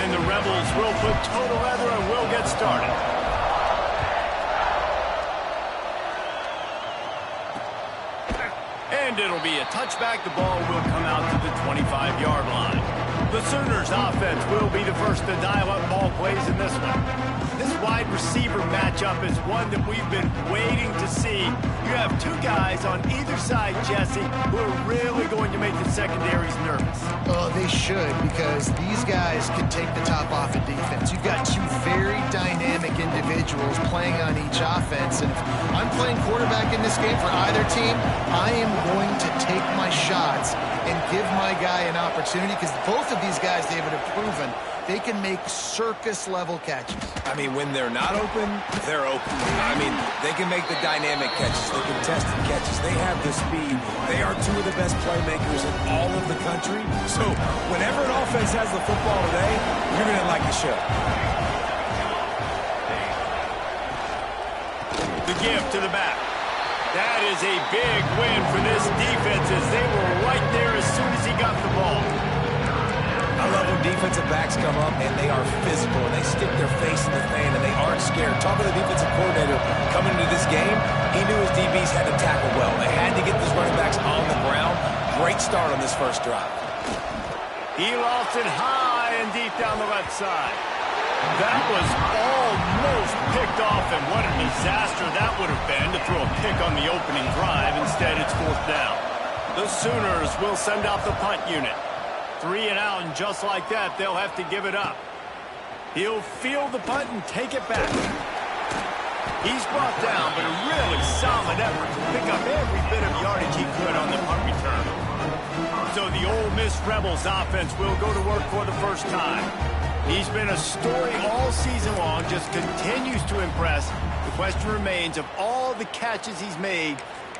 And the Rebels will put total leather and will get started. And it'll be a touchback. The ball will come out to the 25-yard line. The Sooners offense will be the first to dial up ball plays in this one. This wide receiver matchup is one that we've been waiting to see. You have two guys on either side, Jesse, who are really going to make the secondaries nervous. Oh, they should, because these guys can take the top off of defense. You've got two very dynamic individuals playing on each offense, and if I'm playing quarterback in this game for either team, I am going to take my shots and give my guy an opportunity, because both of these guys, David, have proven they can make circus-level catches. I mean, when they're not open, they're open. I mean, they can make the dynamic catches, the contested catches. They have the speed. They are two of the best playmakers in all of the country. So whenever an offense has the football today, you're going to like the show. The give to the back. That is a big win for this defense, as they were right there as soon as he got the ball. I love when defensive backs come up and they are physical and they stick their face in the fan and they aren't scared. Talking to the defensive coordinator coming into this game, he knew his DBs had to tackle well. They had to get these running backs on the ground. Great start on this first drive. He lost it high and deep down the left side. That was almost picked off, and what a disaster that would have been to throw a pick on the opening drive. Instead, it's fourth down. The Sooners will send out the punt unit. 3 and out, and just like that, they'll have to give it up. He'll field the punt and take it back. He's brought down, but a really solid effort to pick up every bit of yardage he could on the punt return. So the Ole Miss Rebels offense will go to work for the first time. He's been a story all season long, just continues to impress. The question remains, of all the catches he's made,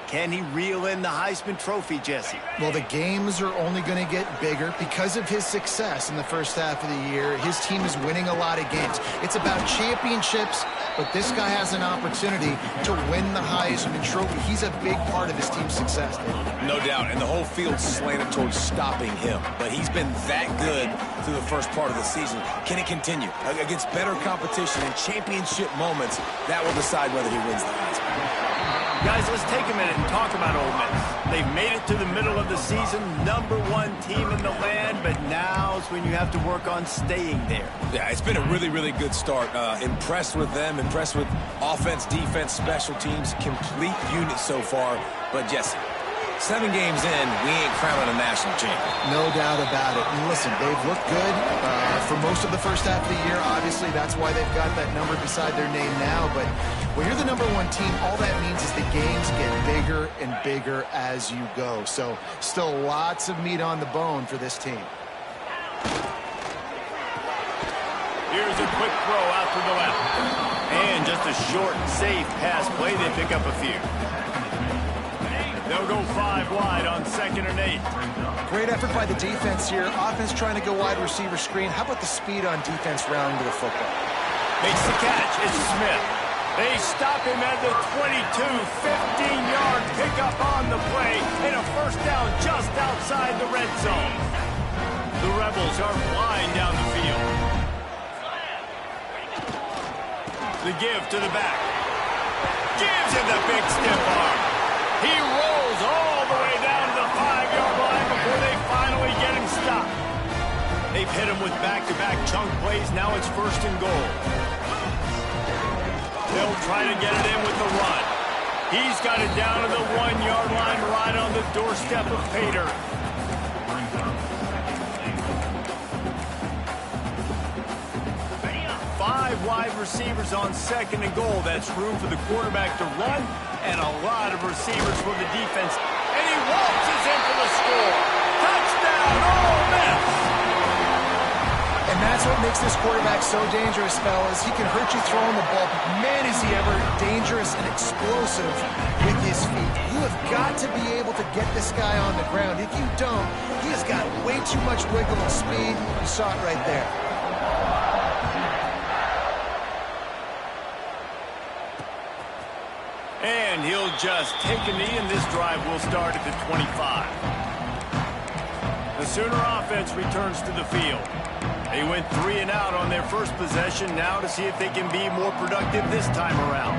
can he reel in the Heisman Trophy, Jesse? Well, the games are only going to get bigger because of his success in the first half of the year. His team is winning a lot of games. It's about championships, but this guy has an opportunity to win the Heisman Trophy. He's a big part of his team's success. No doubt, and the whole field slanted towards stopping him. But he's been that good through the first part of the season. Can it continue? Against better competition and championship moments, that will decide whether he wins the Heisman. Guys, let's take a minute and talk about Ole Miss. They've made it to the middle of the season, #1 team in the land, but now is when you have to work on staying there. Yeah, it's been a really, really good start. Impressed with them, impressed with offense, defense, special teams, complete unit so far. But Jesse, 7 games in, we ain't crowning a national champion. No doubt about it. And listen, they've looked good for most of the first half of the year. Obviously, that's why they've got that number beside their name now. But when you're the #1 team, all that means is the games get bigger and bigger as you go. So still lots of meat on the bone for this team. Here's a quick throw out to the left. And just a short, safe pass play. They pick up a few. They'll go 5 wide on 2nd and 8. Great effort by the defense here. Offense trying to go wide receiver screen. How about the speed on defense rounding to the football? Makes the catch. It's Smith. They stop him at the 22. 15-yard pickup on the play. And a first down just outside the red zone. The Rebels are flying down the field. The give to the back. Gives him the big stiff arm. He rolls all the way down to the 5-yard line before they finally get him stopped. They've hit him with back-to-back chunk plays. Now it's 1st and goal. They'll try to get it in with the run. He's got it down to the 1-yard line right on the doorstep of Pater. Five wide receivers on 2nd and goal. That's room for the quarterback to run and a lot of receivers for the defense. And he waltzes in for the score. Touchdown, Ole Miss! And that's what makes this quarterback so dangerous, fellas. He can hurt you throwing the ball, but man, is he ever dangerous and explosive with his feet. You have got to be able to get this guy on the ground. If you don't, he has got way too much wiggle and speed. You saw it right there. And he'll just take a knee, and this drive will start at the 25. The Sooner offense returns to the field. They went 3 and out on their first possession, now to see if they can be more productive this time around.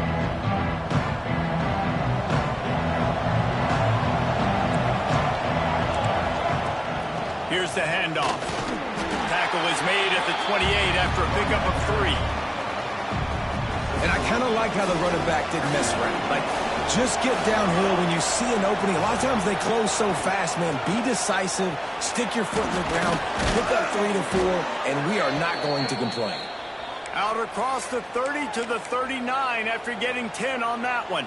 Here's the handoff. Tackle is made at the 28 after a pickup of 3. And I kind of like how the running back didn't mess around. Like, just get downhill when you see an opening. A lot of times they close so fast, man. Be decisive, stick your foot in the ground, pick up 3 to 4, and we are not going to complain. Out across the 30 to the 39 after getting 10 on that one.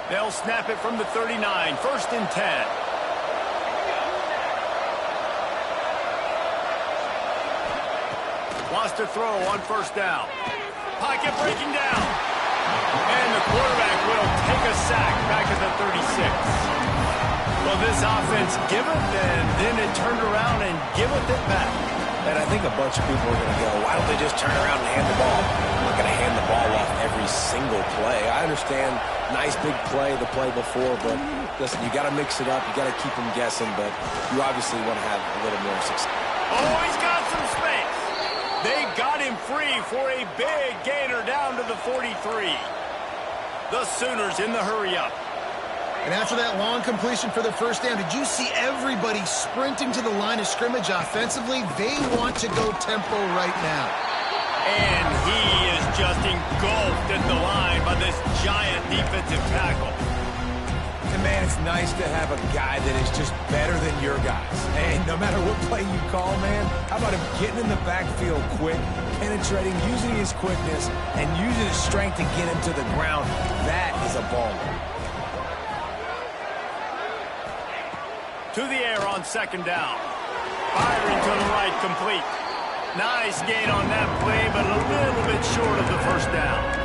They'll snap it from the 39, 1st and 10. Wants to throw on 1st down. Pocket breaking down. And the quarterback will take a sack back at the 36. Well, this offense giveth, and then it turned around and giveth it back. And I think a bunch of people are going to go, why don't they just turn around and hand the ball? I'm not going to hand the ball off every single play. I understand, nice big play the play before, but listen, you got to mix it up. You got to keep them guessing, but you obviously want to have a little more success. Oh, he's got some space. They got him free for a big gainer down to the 43. The Sooners in the hurry-up. And after that long completion for the 1st down, did you see everybody sprinting to the line of scrimmage offensively? They want to go tempo right now. And he is just engulfed at the line by this giant defensive tackle. And, man, it's nice to have a guy that is just better than your guys. And no matter what play you call, man, how about him getting in the backfield quick, penetrating, using his quickness, and using his strength to get him to the ground? That is a baller. To the air on 2nd down. Firing to the right, complete. Nice gain on that play, but a little bit short of the 1st down.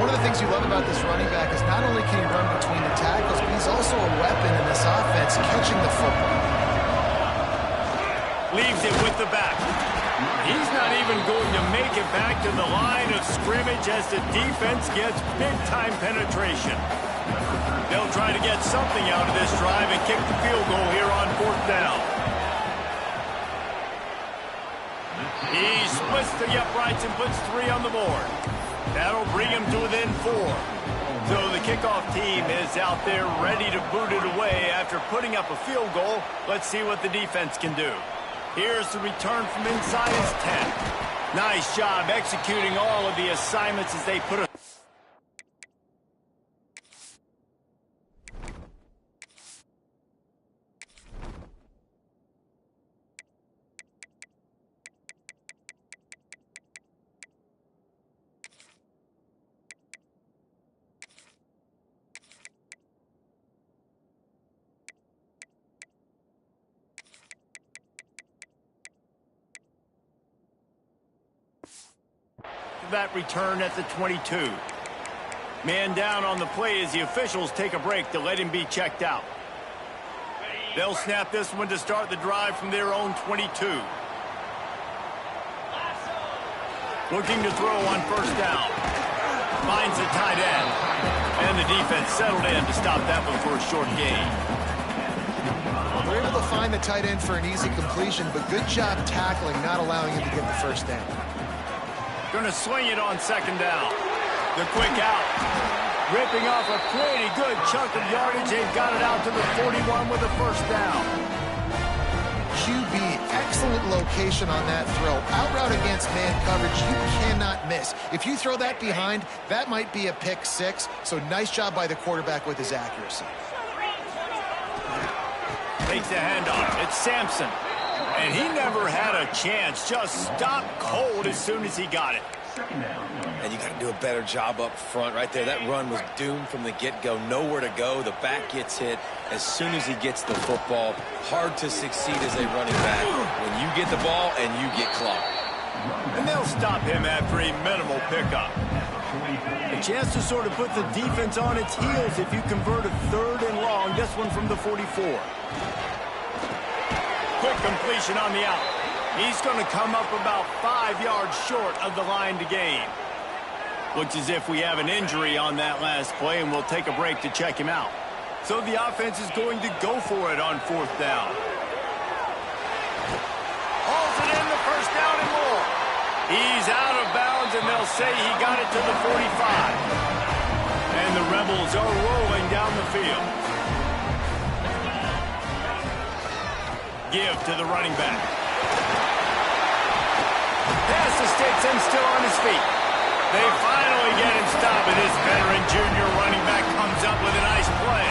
One of the things you love about this running back is not only can he run between the tackles, but he's also a weapon in this offense, catching the football. Leaves it with the back. He's not even going to make it back to the line of scrimmage as the defense gets big-time penetration. They'll try to get something out of this drive and kick the field goal here on 4th down. He splits the uprights and puts 3 on the board. That'll bring him to within 4. So the kickoff team is out there ready to boot it away after putting up a field goal. Let's see what the defense can do. Here's the return from inside his 10. Nice job executing all of the assignments as they put a... that return at the 22. Man down on the play as the officials take a break to let him be checked out. They'll snap this one to start the drive from their own 22. Looking to throw on 1st down. Finds the tight end. And the defense settled in to stop that one for a short gain. They're able to find the tight end for an easy completion, but good job tackling, not allowing him to get the 1st down. Going to swing it on 2nd down. The quick out. Ripping off a pretty good chunk of yardage. They've got it out to the 41 with a 1st down. QB, excellent location on that throw. Out route against man coverage, you cannot miss. If you throw that behind, that might be a pick 6. So nice job by the quarterback with his accuracy. Takes the handoff. It's Sampson. And he never had a chance. Just stopped cold as soon as he got it. And you got to do a better job up front right there. That run was doomed from the get-go. Nowhere to go. The back gets hit as soon as he gets the football. Hard to succeed as a running back when you get the ball and you get clocked. And they'll stop him after a minimal pickup. A chance to sort of put the defense on its heels if you convert a 3rd and long. This one from the 44. Quick completion on the out. He's going to come up about 5 yards short of the line to gain. Looks as if we have an injury on that last play, and we'll take a break to check him out. So the offense is going to go for it on 4th down. He's out of bounds, and they'll say he got it to the 45. And the Rebels are rolling down the field. Give to the running back. Pass escapes him, still on his feet. They finally get him stopped, and this veteran junior running back comes up with a nice play.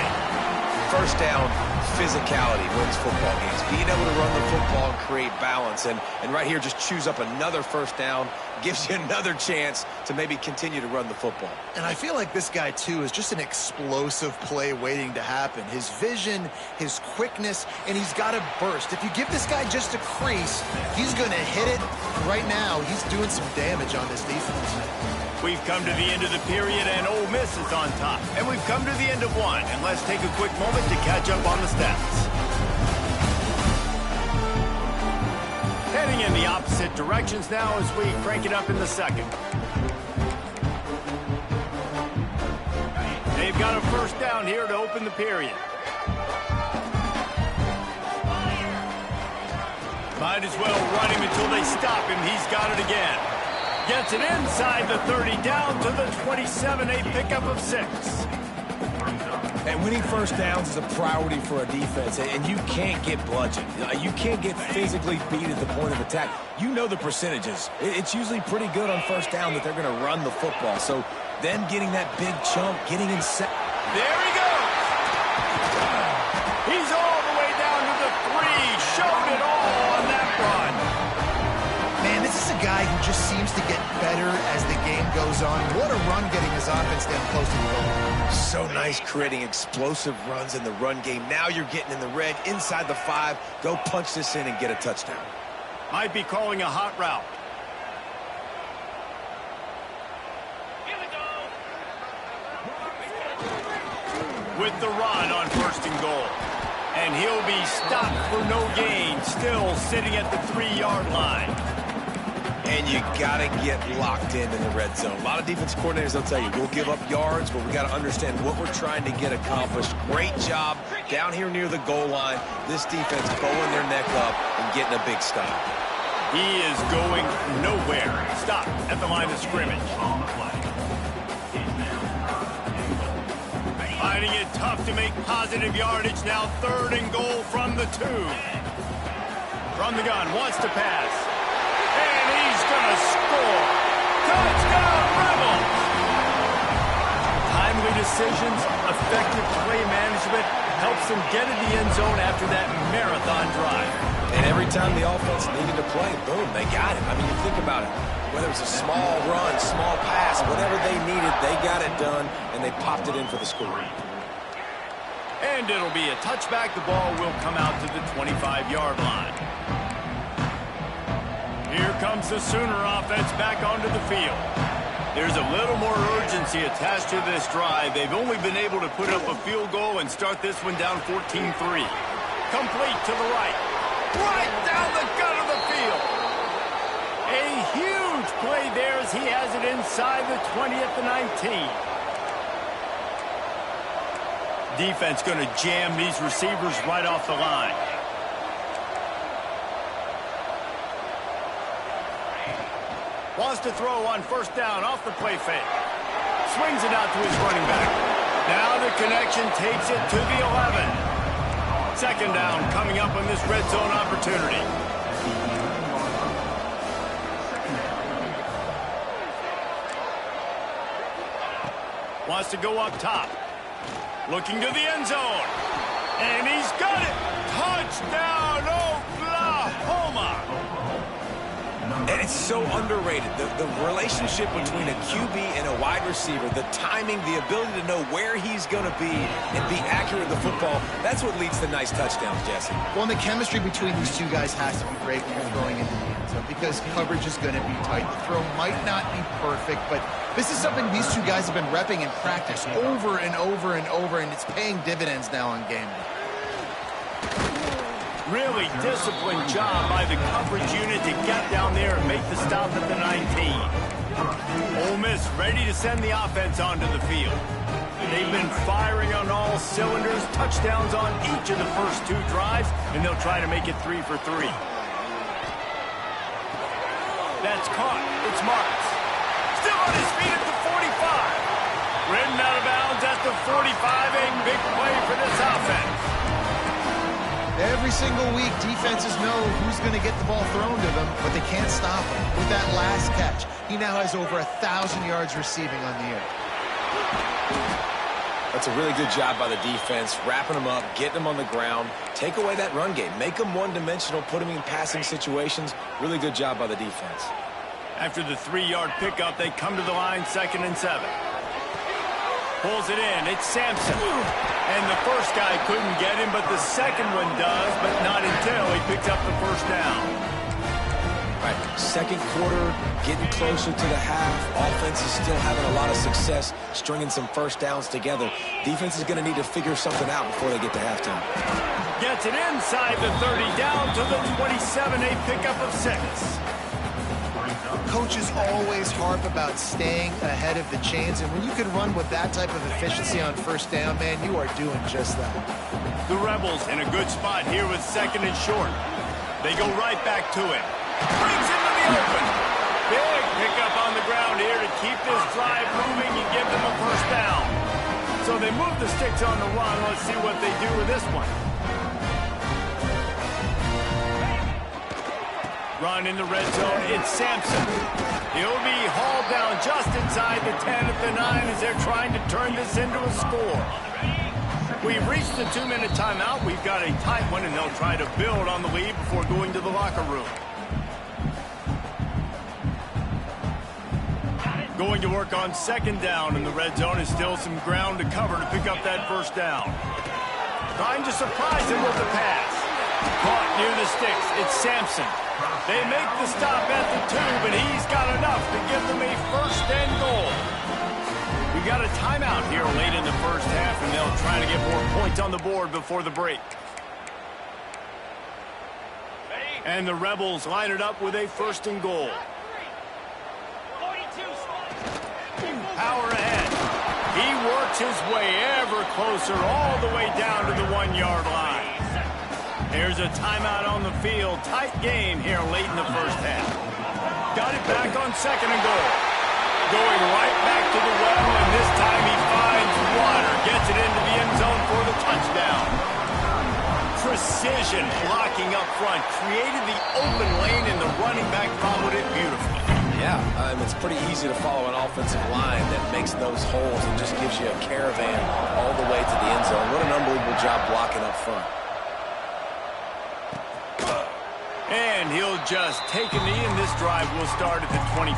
First down, physicality wins football games. Being able to run the football and create balance. And right here, just choose up another first down, gives you another chance to maybe continue to run the football. And I feel like this guy, too, is just an explosive play waiting to happen. His vision, his quickness, and he's got a burst. If you give this guy just a crease, he's going to hit it. Right now, he's doing some damage on this defense. We've come to the end of the period, and Ole Miss is on top. And we've come to the end of one. And let's take a quick moment to catch up on the stats. Heading in the opposite directions now as we crank it up in the second. They've got a first down here to open the period. Might as well run him until they stop him. He's got it again. Gets it inside the 30, down to the 27, a pickup of 6. And winning first downs is a priority for a defense, and you can't get bludgeoned. You can't get physically beat at the point of attack. You know the percentages. It's usually pretty good on first down that they're going to run the football. So them getting that big chunk, getting in set. There he goes. He's all the way down to the 3. Showed it all on that run. Man, this is a guy who just seems to get better as the game goes on. What a run getting his offense down close to the goal. So nice creating explosive runs in the run game. Now you're getting in the red, inside the 5. Go punch this in and get a touchdown. Might be calling a hot route. With the run on 1st and goal. And he'll be stopped for no gain, still sitting at the 3-yard line. And you got to get locked in the red zone. A lot of defense coordinators, they'll tell you, we'll give up yards, but we got to understand what we're trying to get accomplished. Great job down here near the goal line. This defense bowing their neck up and getting a big stop. He is going nowhere. Stop at the line of scrimmage. Finding it tough to make positive yardage now. 3rd and goal from the 2. From the gun, wants to pass. And he's going to score. Touchdown, Rebels! Timely decisions, effective play management helps them get in the end zone after that marathon drive. And every time the offense needed to play, boom, they got it. I mean, you think about it. Whether it was a small run, small pass, whatever they needed, they got it done, and they popped it in for the score. And it'll be a touchback. The ball will come out to the 25-yard line. Here comes the Sooner offense back onto the field. There's a little more urgency attached to this drive. They've only been able to put up a field goal and start this one down 14-3. Complete to the right. Right down the gut of the field. A huge play there as he has it inside the 20 at the 19. Defense going to jam these receivers right off the line. Wants to throw on 1st down off the play fake. Swings it out to his running back. Now the connection takes it to the 11. 2nd down coming up on this red zone opportunity. Wants to go up top. Looking to the end zone. And he's got it. Touchdown, Oklahoma. And it's so underrated. The relationship between a QB and a wide receiver, the timing, the ability to know where he's going to be and be accurate with the football, that's what leads to nice touchdowns, Jesse. Well, and the chemistry between these two guys has to be great when you're throwing into the end zone because coverage is going to be tight. The throw might not be perfect, but this is something these two guys have been repping in practice over and over and over, and it's paying dividends now on game day. Really disciplined job by the coverage unit to get down there and make the stop at the 19. Ole Miss ready to send the offense onto the field. They've been firing on all cylinders, touchdowns on each of the first 2 drives, and they'll try to make it 3 for 3. That's caught. It's Marks. Still on his feet at the 45. Ridden out of bounds at the 45. A big play for this offense. Every single week, defenses know who's going to get the ball thrown to them, but they can't stop him. With that last catch, he now has over 1,000 yards receiving on the year. That's a really good job by the defense, wrapping them up, getting them on the ground, take away that run game, make them one-dimensional, put them in passing situations. Really good job by the defense. After the 3-yard pickup, they come to the line, 2nd and 7. Pulls it in. It's Sampson. And the first guy couldn't get him, but the second one does, but not until he picks up the first down. Right, second quarter, getting closer to the half. Offense is still having a lot of success stringing some first downs together. Defense is going to need to figure something out before they get to halftime. Gets it inside the 30, down to the 27, a pickup of 6. Coaches always harp about staying ahead of the chains, and when you can run with that type of efficiency on first down, man, you are doing just that. The Rebels in a good spot here with 2nd and short. They go right back to him. Brings into the open. Big pickup on the ground here to keep this drive moving and give them a first down. So they move the sticks on the run. Let's see what they do with this one. Run in the red zone. It's Sampson. He'll be hauled down just inside the 10 at the 9 as they're trying to turn this into a score. We've reached the 2-minute timeout. We've got a tight one, and they'll try to build on the lead before going to the locker room. Going to work on 2nd down in the red zone is still some ground to cover to pick up that first down. Trying to surprise him with the pass. Caught near the sticks. It's Sampson. They make the stop at the 2, but he's got enough to give them a 1st and goal. We got a timeout here late in the first half, and they'll try to get more points on the board before the break. And the Rebels line it up with a 1st and goal. Power ahead. He works his way ever closer all the way down to the 1-yard line. Here's a timeout on the field. Tight game here late in the first half. Got it back on 2nd and goal. Going right back to the well, and this time he finds water. Gets it into the end zone for the touchdown. Precision blocking up front. Created the open lane, and the running back followed it beautifully. Yeah, it's pretty easy to follow an offensive line that makes those holes and just gives you a caravan all the way to the end zone. What an unbelievable job blocking up front. And he'll just take a knee, and this drive will start at the 25.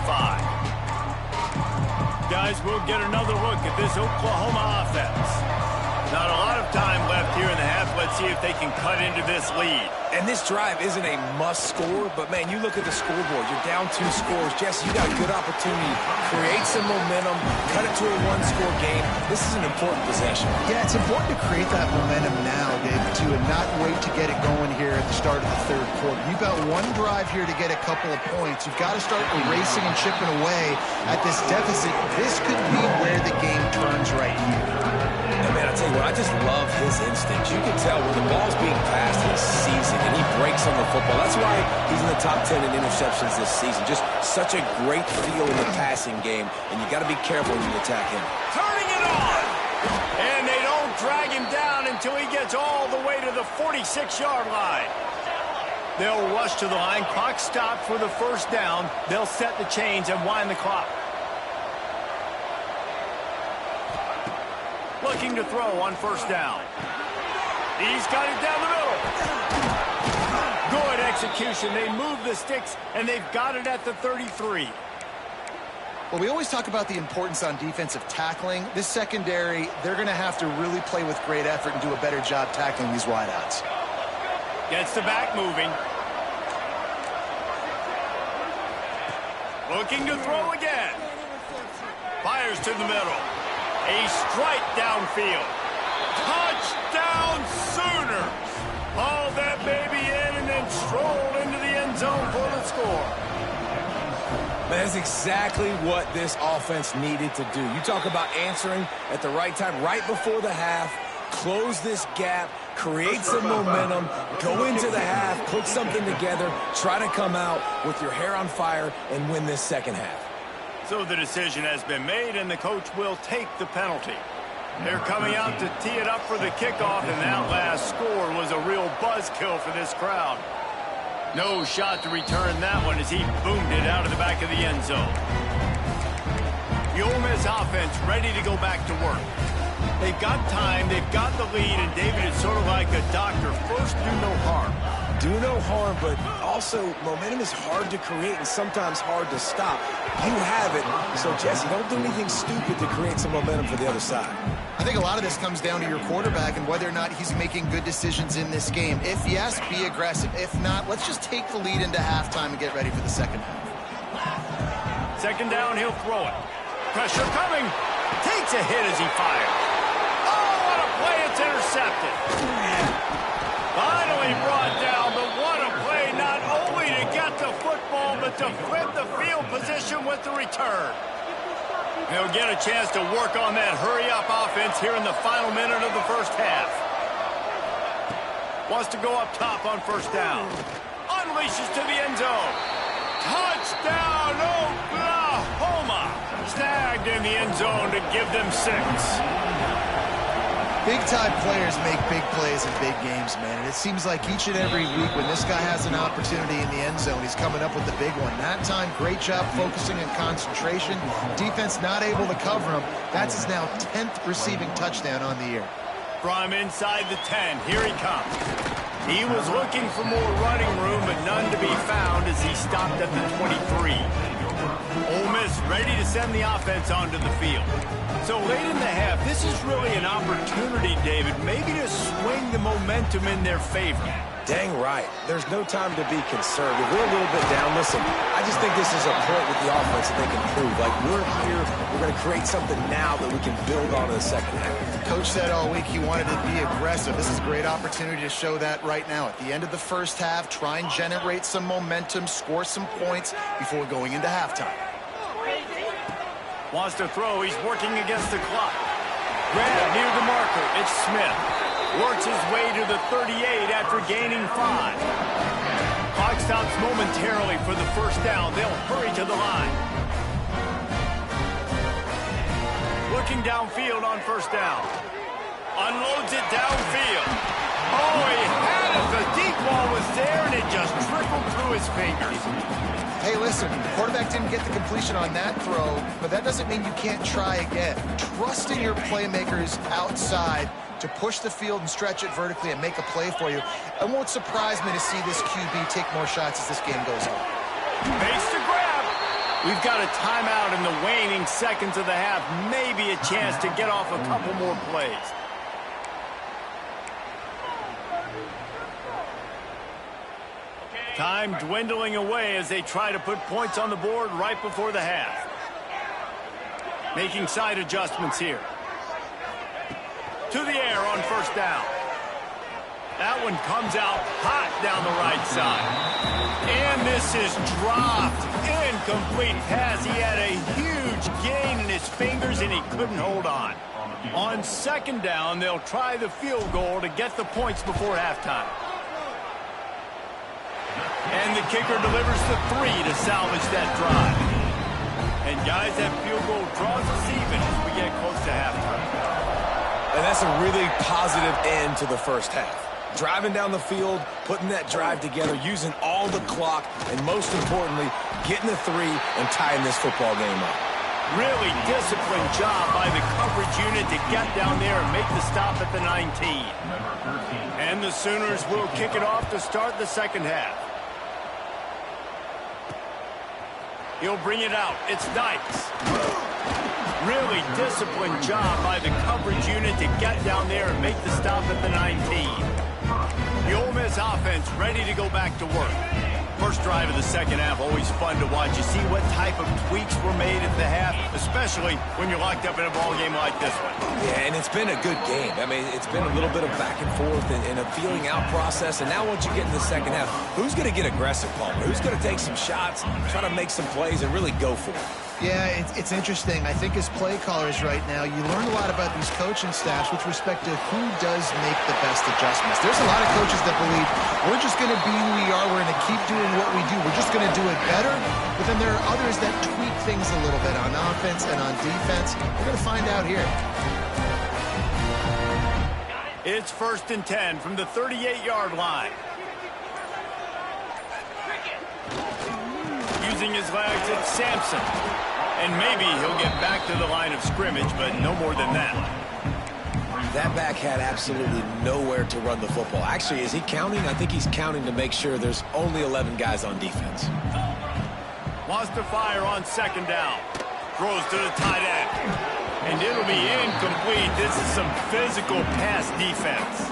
Guys, we'll get another look at this Oklahoma offense. Not a lot of time left here in the half. Let's see if they can cut into this lead. And this drive isn't a must score, but, man, you look at the scoreboard. You're down 2 scores. Jesse, you got a good opportunity. Create some momentum. Cut it to a 1-score game. This is an important possession. Yeah, it's important to create that momentum now, David, too, and not wait to get it going here at the start of the 3rd quarter. You've got one drive here to get a couple of points. You've got to start erasing and chipping away at this deficit. This could be where the game turns right here. And, man, I tell you what, I just love his instincts. You can tell when the ball's being passed, he sees it, and he breaks on the football. That's why he's in the top 10 in interceptions this season. Just such a great feel in the passing game, and you got to be careful when you attack him. Turning it on! And they don't drag him down until he gets all the way to the 46-yard line. They'll rush to the line. Clock stopped for the first down. They'll set the chains and wind the clock. Looking to throw on first down. He's got it down the middle. Good execution. They move the sticks, and they've got it at the 33. Well, we always talk about the importance on defensive tackling. This secondary, they're going to have to really play with great effort and do a better job tackling these wideouts. Gets the back moving. Looking to throw again. Fires to the middle. A strike downfield. Touchdown Sooners. Haul that baby in and then stroll into the end zone for the score. That's exactly what this offense needed to do. You talk about answering at the right time, right before the half. close this gap, create some momentum, go into the half, put something together, try to come out with your hair on fire and win this second half. So the decision has been made, and the coach will take the penalty. They're coming out to tee it up for the kickoff, and that last score was a real buzzkill for this crowd. No shot to return that one as he boomed it out of the back of the end zone. The Ole Miss offense ready to go back to work. They've got time, they've got the lead, and David is sort of like a doctor. First, do no harm. Do no harm, but also momentum is hard to create and sometimes hard to stop. You have it, so Jesse, don't do anything stupid to create some momentum for the other side. I think a lot of this comes down to your quarterback and whether or not he's making good decisions in this game. If yes, be aggressive. If not, let's just take the lead into halftime and get ready for the second half. Second down, he'll throw it. Pressure coming. Takes a hit as he fires. Oh, what a play. It's intercepted. Finally brought down, but what a play. Not only to get the football, but to flip the field position with the return. They'll get a chance to work on that hurry-up offense here in the final minute of the first half. Wants to go up top on first down. Unleashes to the end zone. Touchdown, Oklahoma! Snagged in the end zone to give them 6. Big-time players make big plays in big games, man. And it seems like each and every week when this guy has an opportunity in the end zone, he's coming up with the big one. That time, great job focusing and concentration. Defense not able to cover him. That's his now 10th receiving touchdown on the year. From inside the 10, here he comes. He was looking for more running room, but none to be found as he stopped at the 23. Ole Miss ready to send the offense onto the field. So late in the half, this is really an opportunity, David, maybe to swing the momentum in their favor. Dang right. There's no time to be conservative. We're a little bit down. Listen, I just think this is a point with the offense that they can prove. Like, we're here, we're going to create something now that we can build on in the second half. Coach said all week he wanted to be aggressive. This is a great opportunity to show that right now. At the end of the first half, try and generate some momentum, score some points before going into halftime. Wants to throw. He's working against the clock. Grab near the marker. It's Smith. Works his way to the 38 after gaining 5. Clock stops momentarily for the first down. They'll hurry to the line. Looking downfield on first down. Unloads it downfield. Oh, he had it. The deep ball was there, and it just trickled through his fingers. Hey, listen, the quarterback didn't get the completion on that throw, but that doesn't mean you can't try again. Trust in your playmakers outside to push the field and stretch it vertically and make a play for you. It won't surprise me to see this QB take more shots as this game goes on. Makes the grab. We've got a timeout in the waning seconds of the half. Maybe a chance to get off a couple more plays. Time dwindling away as they try to put points on the board right before the half. Making side adjustments here. To the air on first down. That one comes out hot down the right side. And this is dropped. Incomplete pass. He had a huge gain in his fingers and he couldn't hold on. On second down, they'll try the field goal to get the points before halftime. And the kicker delivers the 3 to salvage that drive. And guys, that field goal draws us even as we get close to halftime. And that's a really positive end to the first half. Driving down the field, putting that drive together, using all the clock, and most importantly, getting the 3 and tying this football game up. Really disciplined job by the coverage unit to get down there and make the stop at the 19. And the Sooners will kick it off to start the second half. He'll bring it out. It's Dykes. Really disciplined job by the coverage unit to get down there and make the stop at the 19. The Ole Miss offense ready to go back to work. First drive of the second half, always fun to watch. You see what type of tweaks were made at the half, especially when you're locked up in a ball game like this one. Yeah, and it's been a good game. I mean, it's been a little bit of back and forth and a feeling out process. And now once you get in the second half, who's going to get aggressive, Palmer? Who's going to take some shots, try to make some plays, and really go for it? Yeah, it's interesting. I think as play callers right now, you learn a lot about these coaching staffs with respect to who does make the best adjustments. There's a lot of coaches that believe we're just going to be who we are. We're going to keep doing what we do. We're just going to do it better. But then there are others that tweak things a little bit on offense and on defense. We're going to find out here. It's 1st and 10 from the 38-yard line. Using his legs, it's Sampson. And maybe he'll get back to the line of scrimmage, but no more than that. That back had absolutely nowhere to run the football. Actually, is he counting? I think he's counting to make sure there's only 11 guys on defense. Wants to fire on 2nd down. Throws to the tight end. And it'll be incomplete. This is some physical pass defense.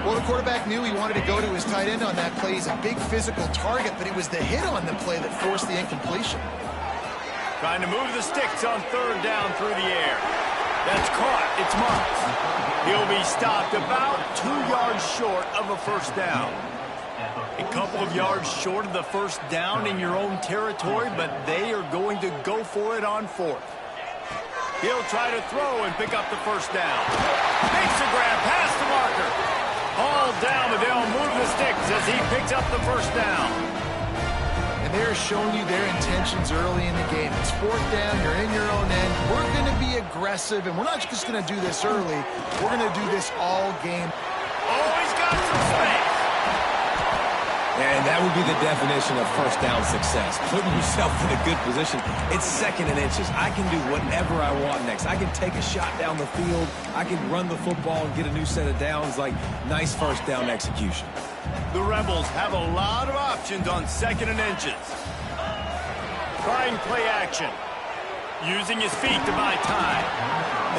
Well, the quarterback knew he wanted to go to his tight end on that play. He's a big physical target, but it was the hit on the play that forced the incompletion. Trying to move the sticks on 3rd down through the air. That's caught. It's marked. He'll be stopped about 2 yards short of a 1st down. A couple of yards short of the 1st down in your own territory, but they are going to go for it on 4th. He'll try to throw and pick up the 1st down. Makes a grab past the marker. All down, but they'll move the sticks as he picks up the 1st down. And they're showing you their intentions early in the game. It's 4th down, you're in your own end. We're going to be aggressive, and we're not just going to do this early. We're going to do this all game. Oh, he's got some space. And that would be the definition of 1st down success. Putting yourself in a good position. It's 2nd and inches. I can do whatever I want next. I can take a shot down the field. I can run the football and get a new set of downs. Like, nice 1st down execution. The Rebels have a lot of options on 2nd and inches. Trying play action. Using his feet to buy time.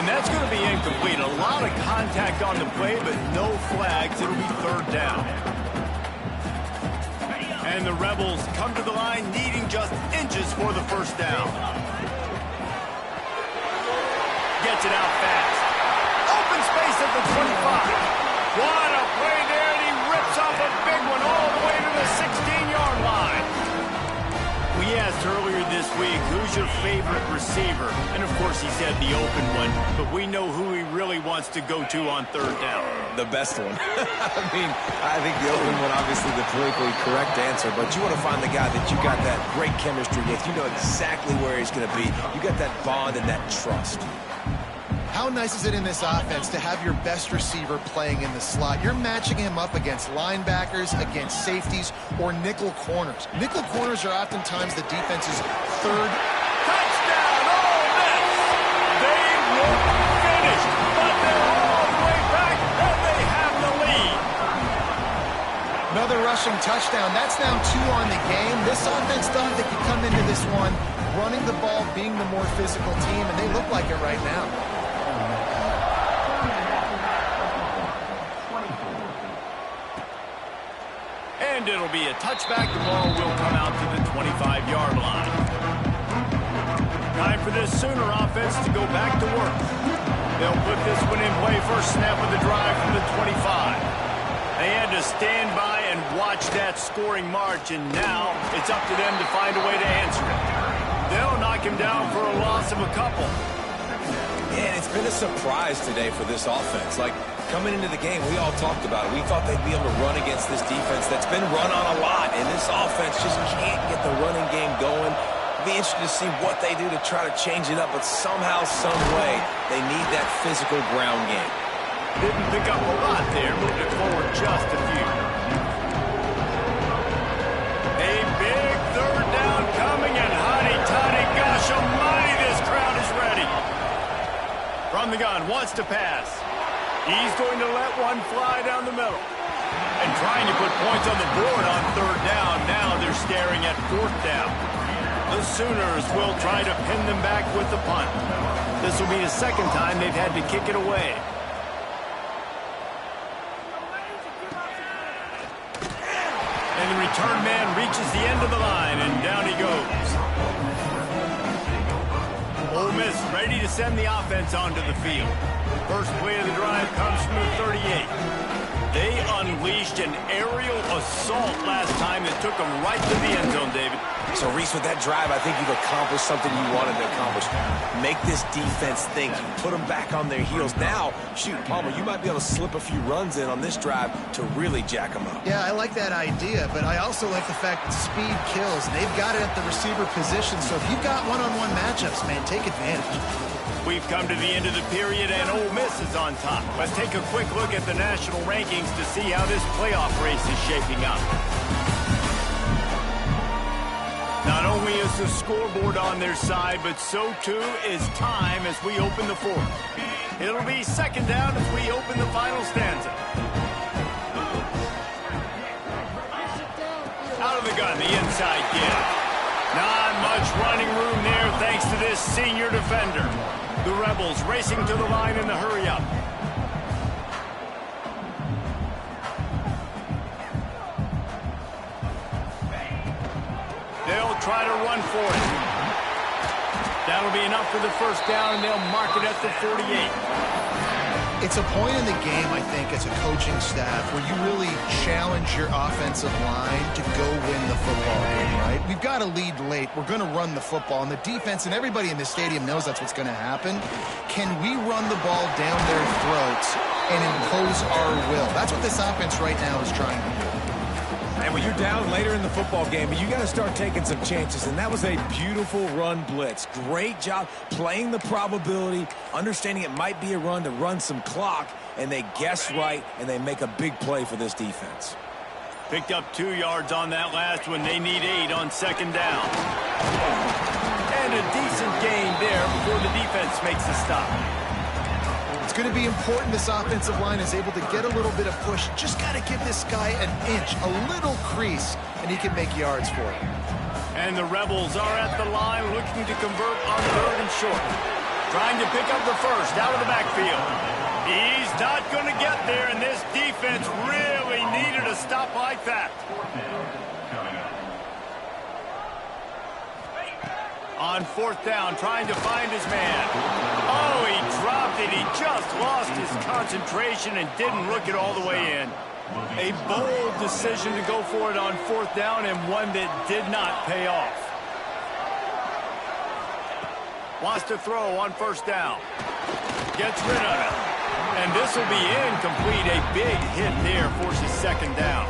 And that's going to be incomplete. A lot of contact on the play, but no flags. It'll be 3rd down. And the Rebels come to the line needing just inches for the 1st down. Gets it out fast. Open space at the 25. What a play there, and he rips off a big one all the way to the 16-yard line. We asked earlier this week, who's your favorite receiver? And, of course, he said the open one, but we know who he really wants to go to on 3rd down. The best one. I mean, I think the open one, obviously the politically correct answer, but you want to find the guy that you got that great chemistry with. You know exactly where he's going to be. You got that bond and that trust. How nice is it in this offense to have your best receiver playing in the slot? You're matching him up against linebackers, against safeties, or nickel corners. Nickel corners are oftentimes the defense's 3rd. Touchdown, Ole Miss! They look finished, but they're all the way back, and they have the lead. Another rushing touchdown. That's now 2 on the game. This offense thought they could come into this one running the ball, being the more physical team, and they look like it right now. And it'll be a touchback. The ball will come out to the 25-yard line. Time for this Sooner offense to go back to work. They'll put this one in play. First snap of the drive from the 25. They had to stand by and watch that scoring march, and now it's up to them to find a way to answer it. They'll knock him down for a loss of a couple. And it's been a surprise today for this offense. Like, coming into the game, we all talked about it. We thought they'd be able to run against this defense that's been run on a lot, and this offense just can't get the running game going. It'll be interesting to see what they do to try to change it up, but somehow, some way, they need that physical ground game. Didn't pick up a lot there, moved it forward just a few. A big 3rd down coming, and hotty-toddy, gosh almighty, this crowd is ready. From the gun, wants to pass. He's going to let one fly down the middle. And trying to put points on the board on 3rd down. Now they're staring at 4th down. The Sooners will try to pin them back with the punt. This will be the 2nd time they've had to kick it away. And the return man reaches the end of the line, and down he goes. Ole Miss ready to send the offense onto the field. First play of the drive comes from the 38. They unleashed an aerial assault last time that took them right to the end zone, David. So, Reese, with that drive, I think you've accomplished something you wanted to accomplish. Make this defense think. You put them back on their heels. Now, shoot, Palmer, you might be able to slip a few runs in on this drive to really jack them up. Yeah, I like that idea, but I also like the fact that speed kills. They've got it at the receiver position, so if you've got one-on-one matchups, man, take advantage. We've come to the end of the period, and Ole Miss is on top. Let's take a quick look at the national rankings to see how this playoff race is shaping up. Not only is the scoreboard on their side, but so too is time as we open the fourth. It'll be second down as we open the final stanza. Out of the gun, the inside give. Not much running room there thanks to this senior defender. The Rebels racing to the line in the hurry-up. They'll try to run for it. That'll be enough for the first down, and they'll mark it at the 48. It's a point in the game, I think, as a coaching staff where you really challenge your offensive line to go win the football game, right? We've got to lead late. We're going to run the football, and the defense and everybody in the stadium knows that's what's going to happen. Can we run the ball down their throats and impose our will? That's what this offense right now is trying to do. And when you're down later in the football game, you got to start taking some chances. And that was a beautiful run blitz. Great job playing the probability, understanding it might be a run to run some clock, and they guess right, and they make a big play for this defense. Picked up 2 yards on that last one. They need 8 on second down. And a decent gain there before the defense makes a stop. It's going to be important this offensive line is able to get a little bit of push. Just got to give this guy an inch, a little crease, and he can make yards for it. And the Rebels are at the line looking to convert on third and short. Trying to pick up the first out of the backfield. He's not going to get there, and this defense really needed a stop like that. On fourth down, trying to find his man. Oh, he dropped it. He just lost his concentration and didn't look it all the way in. A bold decision to go for it on fourth down, and one that did not pay off. Wants to throw on first down. Gets rid of it. And this will be incomplete. A big hit there forces second down.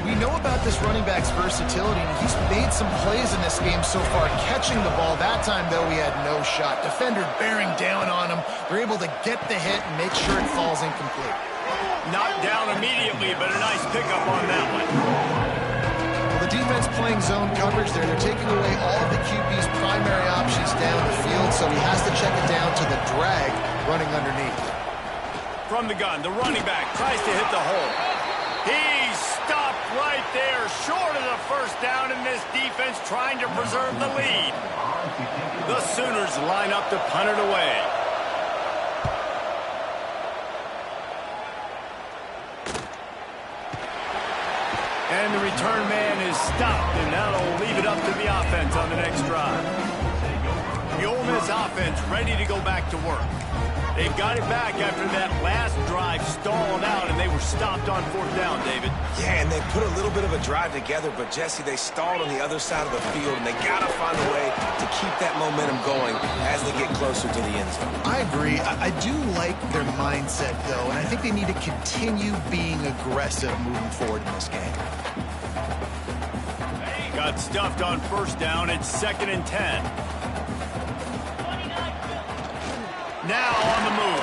We know about this running back's versatility, and he's made some plays in this game so far, catching the ball. That time, though, he had no shot. Defender bearing down on him. They're able to get the hit and make sure it falls incomplete. Knocked down immediately, but a nice pickup on that one. Well, the defense playing zone coverage there. They're taking away all of the QB's primary options down the field, so he has to check it down to the drag running underneath. From the gun, the running back tries to hit the hole. He's stopped right there, short of the first down, in this defense trying to preserve the lead. The Sooners line up to punt it away. And the return man is stopped, and now they'll leave it up to the offense on the next drive. The Ole Miss offense ready to go back to work. They've got it back after that last drive stalled out, and they were stopped on fourth down, David. Yeah, and they put a little bit of a drive together, but, Jesse, they stalled on the other side of the field, and they got to find a way to keep that momentum going as they get closer to the end zone. I agree. I do like their mindset, though, and I think they need to continue being aggressive moving forward in this game. Got stuffed on first down. It's 2nd and 10. Now on the move.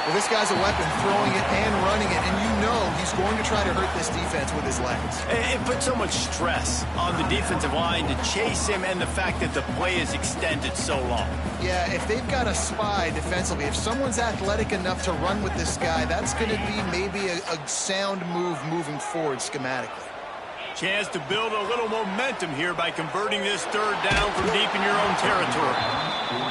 Well, this guy's a weapon, throwing it and running it, and you know he's going to try to hurt this defense with his legs. It puts so much stress on the defensive line to chase him, and the fact that the play is extended so long. Yeah, if they've got a spy defensively, if someone's athletic enough to run with this guy, that's going to be maybe a sound move moving forward schematically. Chance to build a little momentum here by converting this third down from deep in your own territory.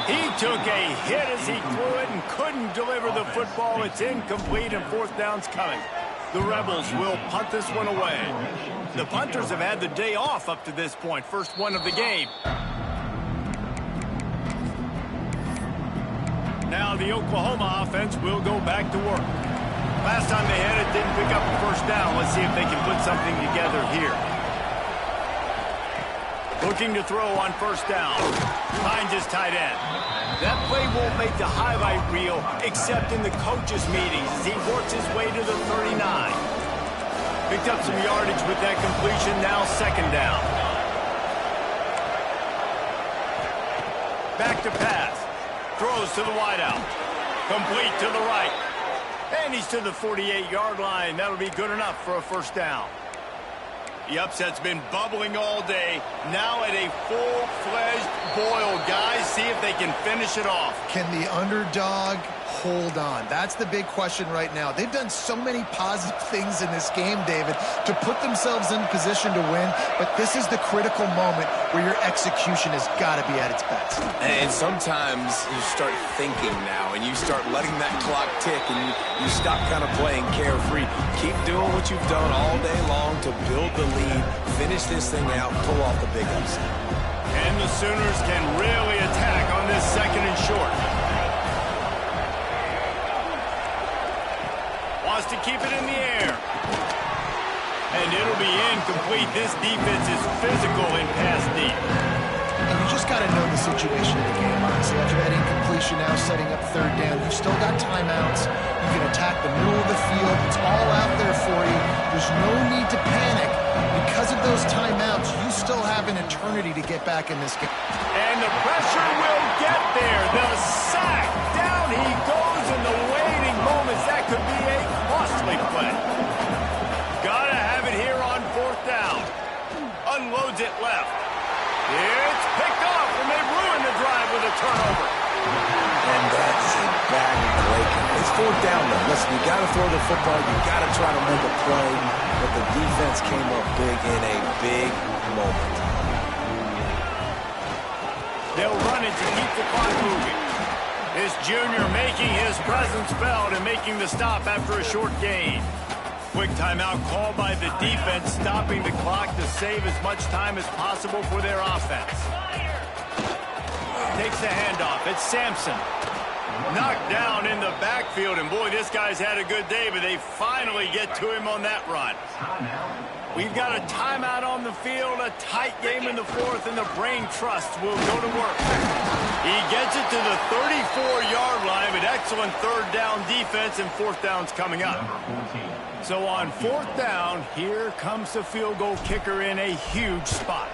He took a hit as he threw it and couldn't deliver the football. It's incomplete, and fourth down's coming. The Rebels will punt this one away. The punters have had the day off up to this point. First one of the game. Now the Oklahoma offense will go back to work. Last time they had it, didn't pick up the first down. Let's see if they can put something together here. Looking to throw on first down. Finds his tight end. That play won't make the highlight reel except in the coaches' meetings as he works his way to the 39. Picked up some yardage with that completion. Now second down. Back to pass. Throws to the wideout. Complete to the right. And he's to the 48-yard line. That'll be good enough for a first down. The upset's been bubbling all day. Now at a full-fledged boil. Guys, see if they can finish it off. Can the underdog hold on? That's the big question right now. They've done so many positive things in this game, David, to put themselves in position to win, but this is the critical moment where your execution has got to be at its best. And sometimes you start thinking now, and you start letting that clock tick, and you stop kind of playing carefree. Keep doing what you've done all day long to build the lead, finish this thing out, pull off the big upset. And the Sooners can really attack on this second and short. Wants to keep it in the air. And it'll be incomplete. This defense is physical in pass deep. And you just got to know the situation of the game, honestly. After that incompletion now setting up third down, you've still got timeouts. You can attack the middle of the field. It's all out there for you. There's no need to panic. Because of those timeouts, you still have an eternity to get back in this game. And the pressure will get there. The sack. Down he goes in the waiting moments. That could be a costly play. Gotta have it here on fourth down. Unloads it left. It's picked off, and they ruin the drive with a turnover. And that's a bad break. It's fourth down, though. Listen, you got to throw the football. You got to try to make a play. But the defense came up big in a big moment. They'll run it to keep the clock moving. This junior making his presence felt and making the stop after a short gain. Quick timeout called by the defense, stopping the clock to save as much time as possible for their offense. Takes the handoff. It's Sampson. Knocked down in the backfield, and boy, this guy's had a good day, but they finally get to him on that run. We've got a timeout on the field, a tight game in the fourth, and the brain trust will go to work. He gets it to the 34-yard line, but excellent third down defense, and fourth down's coming up. So on fourth down, here comes the field goal kicker in a huge spot.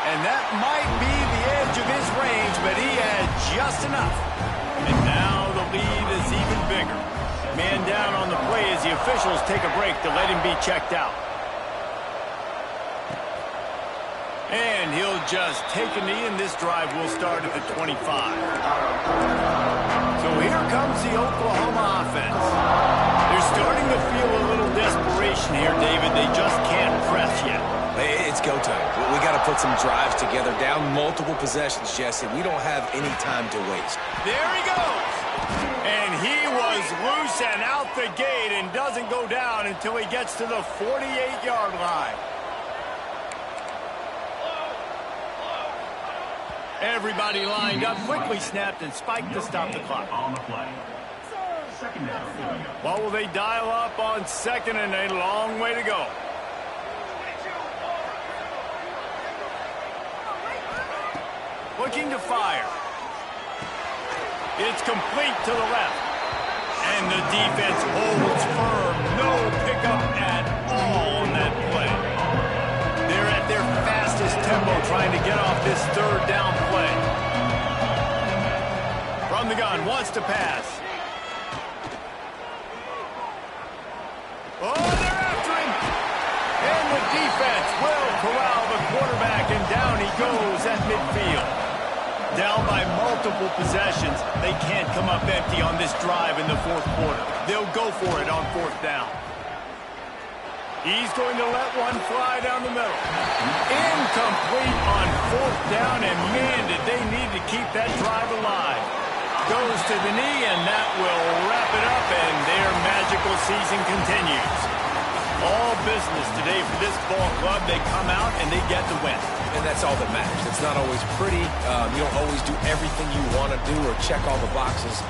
And that might be the edge of his range, but he had just enough. And now the lead is even bigger. Man down on the play as the officials take a break to let him be checked out. And he'll just take a knee, and this drive will start at the 25. So here comes the Oklahoma offense. They're starting to feel a little desperation here, David. They just can't press yet. It's go time. We got to put some drives together, down multiple possessions, Jesse. We don't have any time to waste. There he goes. And he was loose and out the gate and doesn't go down until he gets to the 48-yard line. Everybody lined up, quickly snapped and spiked to stop the clock. What will they dial up on second, and a long way to go? Looking to fire. It's complete to the left. And the defense holds firm. No pickup at all on that play. They're at their fastest tempo trying to get off this third down play. From the gun, wants to pass. Oh, they're after him. And the defense will corral the quarterback, and down he goes at midfield. Down by multiple possessions, they can't come up empty on this drive in the fourth quarter. They'll go for it on fourth down. He's going to let one fly down the middle. Incomplete on fourth down, and man, did they need to keep that drive alive. Goes to the knee, and that will wrap it up, and their magical season continues. All business today for this ball club. They come out and they get the win. And that's all that matters. It's not always pretty. You don't always do everything you want to do or check all the boxes.